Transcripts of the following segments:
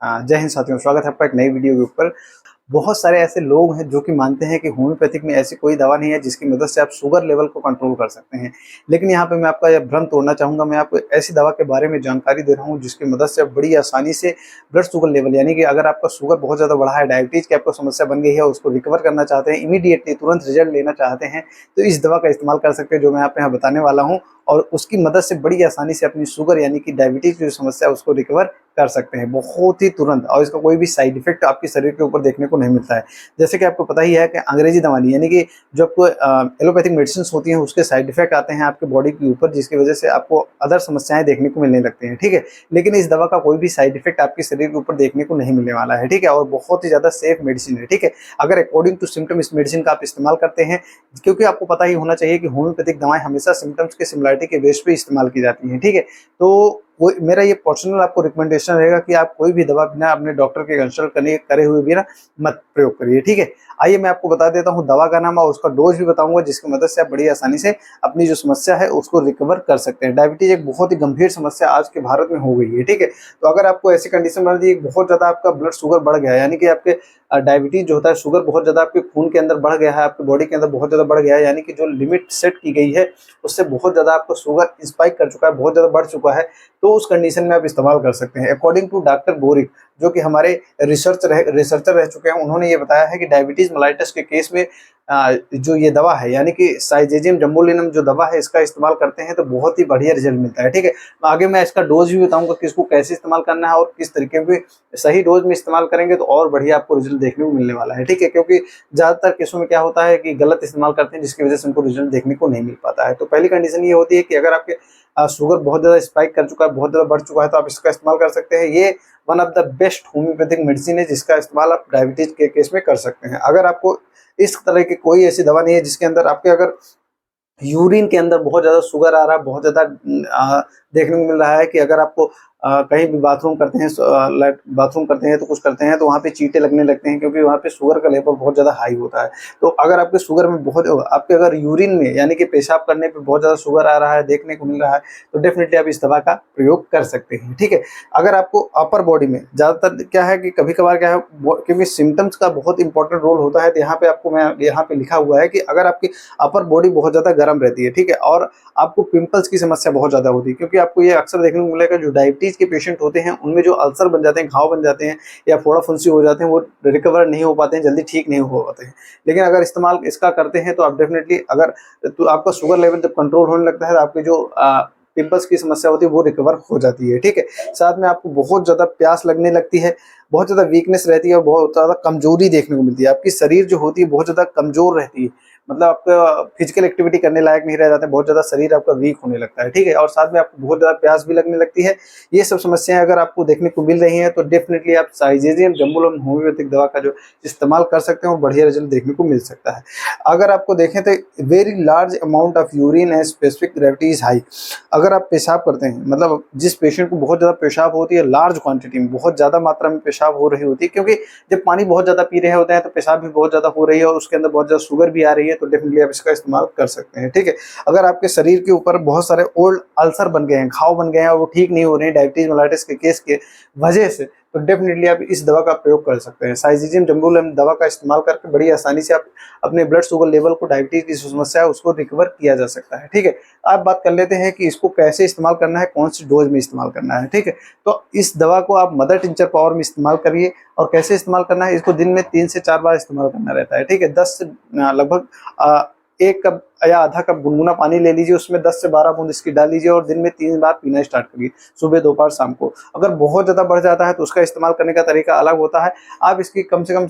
जय हिंद साथियों, स्वागत है आपका एक नई वीडियो के ऊपर। बहुत सारे ऐसे लोग हैं जो कि मानते हैं कि होम्योपैथिक में ऐसी कोई दवा नहीं है जिसकी मदद से आप शुगर लेवल को कंट्रोल कर सकते हैं। लेकिन यहाँ पे मैं आपका यह भ्रम तोड़ना चाहूँगा। मैं आपको ऐसी दवा के बारे में जानकारी दे रहा हूँ जिसकी मदद से आप बड़ी आसानी से ब्लड शुगर लेवल, यानी कि अगर आपका शुगर बहुत ज़्यादा बढ़ा है, डायबिटीज़ की आपको समस्या बन गई है, उसको रिकवर करना चाहते हैं, इमीडिएटली तुरंत रिजल्ट लेना चाहते हैं, तो इस दवा का इस्तेमाल कर सकते हैं जो मैं आप यहाँ बताने वाला हूँ। और उसकी मदद से बड़ी आसानी से अपनी शुगर यानी कि डायबिटीज़ की जो समस्या है उसको रिकवर कर सकते हैं बहुत ही तुरंत, और इसका कोई भी साइड इफेक्ट आपके शरीर के ऊपर देखने को नहीं मिलता है। जैसे कि आपको पता ही है कि अंग्रेजी दवाई यानी कि जो आपको एलोपैथिक मेडिसिन होती हैं उसके साइड इफेक्ट आते हैं आपके बॉडी के ऊपर, जिसकी वजह से आपको अदर समस्याएं देखने को मिलने लगती हैं, ठीक है। लेकिन इस दवा का कोई भी साइड इफेक्ट आपके शरीर के ऊपर देखने को नहीं मिलने वाला है, ठीक है, और बहुत ही ज़्यादा सेफ मेडिसिन है, ठीक है। अगर अकॉर्डिंग टू सिम्टम इस मेडिसिन का आप इस्तेमाल करते हैं, क्योंकि आपको पता ही होना चाहिए कि होम्योपैथिक दवाएं हमेशा सिम्टम्स के सिमिलरिटी के बेस पे इस्तेमाल की जाती हैं, ठीक है। तो वो मेरा ये पर्सनल आपको रिकमेंडेशन रहेगा कि आप कोई भी दवा बिना अपने डॉक्टर के कंसल्ट करे हुए भी ना मत प्रयोग करिए, ठीक है। आइए मैं आपको बता देता हूँ दवा का नाम और उसका डोज भी बताऊंगा, जिसकी मदद से आप बड़ी आसानी से अपनी जो समस्या है उसको रिकवर कर सकते हैं। डायबिटीज एक बहुत ही गंभीर समस्या आज के भारत में हो गई है, ठीक है। तो अगर आपको ऐसी कंडीशन बन रही है बहुत ज्यादा आपका ब्लड शुगर बढ़ गया है, यानी कि आपके डायबिटीज जो होता है, शुगर बहुत ज्यादा आपके खून के अंदर बढ़ गया है, आपके बॉडी के अंदर बहुत ज्यादा बढ़ गया है, यानी कि जो लिमिट सेट की गई है उससे बहुत ज्यादा आपका शुगर स्पाइक कर चुका है, बहुत ज्यादा बढ़ चुका है, तो उस कंडीशन में आप इस्तेमाल कर सकते हैं। अकॉर्डिंग टू डॉक्टर बोरिक, जो कि हमारे रिसर्चर रह चुके हैं, उन्होंने ये बताया है कि डायबिटीज मेलाइटस के केस में जो ये दवा है यानी कि साइजेजियम जम्बोलिनम जो दवा है, इसका इस्तेमाल करते हैं तो बहुत ही बढ़िया रिजल्ट मिलता है, ठीक है। आगे मैं इसका डोज भी बताऊंगा कि इसको कैसे इस्तेमाल करना है और किस तरीके के सही डोज में इस्तेमाल करेंगे तो और बढ़िया आपको रिजल्ट देखने को मिलने वाला है, ठीक है। क्योंकि ज्यादातर केसों में क्या होता है कि गलत इस्तेमाल करते हैं, जिसकी वजह से उनको रिजल्ट देखने को नहीं मिल पाता है। तो पहली कंडीशन ये होती है कि अगर आपके शुगर बहुत ज़्यादा स्पाइक कर चुका है, बहुत ज़्यादा बढ़ चुका है, तो आप इसका इस्तेमाल कर सकते हैं। ये one of the best homeopathic medicine है जिसका इस्तेमाल आप डायबिटीज के केस में कर सकते हैं। अगर आपको इस तरह की कोई ऐसी दवा नहीं है जिसके अंदर आपके अगर यूरिन के अंदर बहुत ज़्यादा शुगर आ रहा है, बहुत ज़्यादा देखने को मिल रहा है कि अगर आपको कहीं भी बाथरूम करते हैं, बाथरूम करते हैं तो कुछ करते हैं तो वहाँ पे चींटे लगने लगते हैं, क्योंकि वहाँ पे शुगर का लेवल बहुत ज़्यादा हाई होता है। तो अगर आपके शुगर में बहुत आपके अगर यूरिन में यानी कि पेशाब करने पे बहुत ज़्यादा शुगर आ रहा है, देखने को मिल रहा है, तो डेफिनेटली आप इस दवा का प्रयोग कर सकते हैं, ठीक है। अगर आपको अपर बॉडी में ज़्यादातर क्या है कि कभी कभार क्या है, क्योंकि सिम्टम्स का बहुत इंपॉर्टेंट रोल होता है, तो यहाँ पे आपको मैं यहाँ पे लिखा हुआ है कि अगर आपकी अपर बॉडी बहुत ज़्यादा गर्म रहती है, ठीक है, और आपको पिंपल्स की समस्या बहुत ज़्यादा होती है, क्योंकि आपको ये अक्सर देखने को मिलेगा जो डायबिटीज़ के पेशेंट होते हैं उनमें जो अल्सर बन जाते हैं, घाव बन जाते हैं या फोड़ा फुंसी हो जाते हैं, वो रिकवर नहीं हो पाते हैं, जल्दी ठीक नहीं हो पाते हैं। लेकिन अगर इस्तेमाल इसका करते हैं तो आप डेफिनेटली, अगर तो आपका शुगर लेवल जब कंट्रोल होने लगता है तो आपकी जो पिंपल्स की समस्या होती है वो रिकवर हो जाती है, ठीक है। साथ में आपको बहुत ज़्यादा प्यास लगने लगती है, बहुत ज़्यादा वीकनेस रहती है और बहुत ज़्यादा कमजोरी देखने को मिलती है। आपकी शरीर जो होती है बहुत ज़्यादा कमजोर रहती है, मतलब आपका फिजिकल एक्टिविटी करने लायक नहीं रह जाते, बहुत ज़्यादा शरीर आपका वीक होने लगता है, ठीक है। और साथ में आपको बहुत ज़्यादा प्यास भी लगने लगती है। ये सब समस्याएं अगर आपको देखने को मिल रही हैं तो डेफिनेटली आप साइजेजियम जम्बोलम होम्योपैथिक दवा का जो इस्तेमाल कर सकते हैं और बढ़िया रिजल्ट देखने को मिल सकता है। अगर आपको देखें तो very large amount of urine and specific gravity is high, अगर आप पेशाब करते हैं, मतलब जिस पेशेंट को बहुत ज़्यादा पेशाब होती है, लार्ज क्वांटिटी में बहुत ज़्यादा मात्रा में पेशाब हो रही होती है, क्योंकि जब पानी बहुत ज़्यादा पी रहे होते हैं तो पेशाब भी बहुत ज़्यादा हो रही है और उसके अंदर बहुत ज़्यादा शुगर भी आ रही है, तो डेफिनेटली आप इसका इस्तेमाल कर सकते हैं, ठीक है। अगर आपके शरीर के ऊपर बहुत सारे ओल्ड अल्सर बन गए हैं, घाव बन गए हैं और वो ठीक नहीं हो रहे हैं डायबिटीज मेलाइटिस के केस के वजह से, तो डेफिनेटली आप इस दवा का प्रयोग कर सकते हैं। साइजेजियम जम्बोलम दवा का इस्तेमाल करके बड़ी आसानी से आप अपने ब्लड शुगर लेवल को, डायबिटीज की समस्या है उसको रिकवर किया जा सकता है, ठीक है। आप बात कर लेते हैं कि इसको कैसे इस्तेमाल करना है, कौन सी डोज में इस्तेमाल करना है, ठीक है। तो इस दवा को आप मदर टिंचर पावर में इस्तेमाल करिए। और कैसे इस्तेमाल करना है, इसको दिन में 3 से 4 बार इस्तेमाल करना रहता है, ठीक है। 10 से लगभग 1 कप या आधा कप गुनगुना पानी ले लीजिए, उसमें 10 से 12 बूंद इसकी डाल लीजिए और दिन में 3 बार पीना स्टार्ट करिए, सुबह, दोपहर, शाम को। अगर बहुत ज़्यादा बढ़ जाता है तो उसका इस्तेमाल करने का तरीका अलग होता है। आप इसकी कम से कम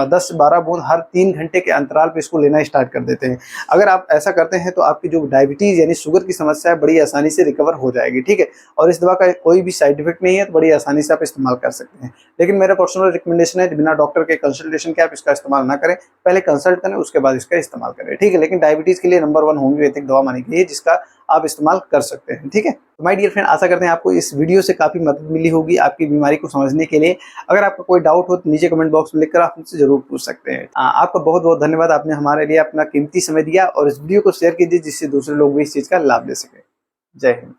10 से 12 बूंद हर 3 घंटे के अंतराल पे इसको लेना स्टार्ट कर देते हैं। अगर आप ऐसा करते हैं तो आपकी जो डायबिटीज़ यानी शुगर की समस्या है बड़ी आसानी से रिकवर हो जाएगी, ठीक है। और इस दवा का कोई भी साइड इफेक्ट नहीं है, तो बड़ी आसानी से आप इस्तेमाल कर सकते हैं। लेकिन मेरा पर्सनल रिकमेंडेशन है बिना डॉक्टर के कंसल्टेशन के आप इसका इस्तेमाल ना करें, पहले कंसल्ट करें उसके बाद इसका इस्तेमाल करें, ठीक है। लेकिन डायबिटीज के लिए नंबर 1 होम्योपैथिक दवा मानी गई है जिसका आप इस्तेमाल कर सकते हैं, ठीक है। तो माय डियर फ्रेंड, आशा करते हैं आपको इस वीडियो से काफी मदद मिली होगी आपकी बीमारी को समझने के लिए। अगर आपका कोई डाउट हो तो नीचे कमेंट बॉक्स में लिखकर आप मुझसे जरूर पूछ सकते हैं। आपका बहुत बहुत धन्यवाद, आपने हमारे लिए अपना कीमती समय दिया और इस वीडियो को शेयर कीजिए जिससे दूसरे लोग भी इस चीज का लाभ ले सके। जय हिंद।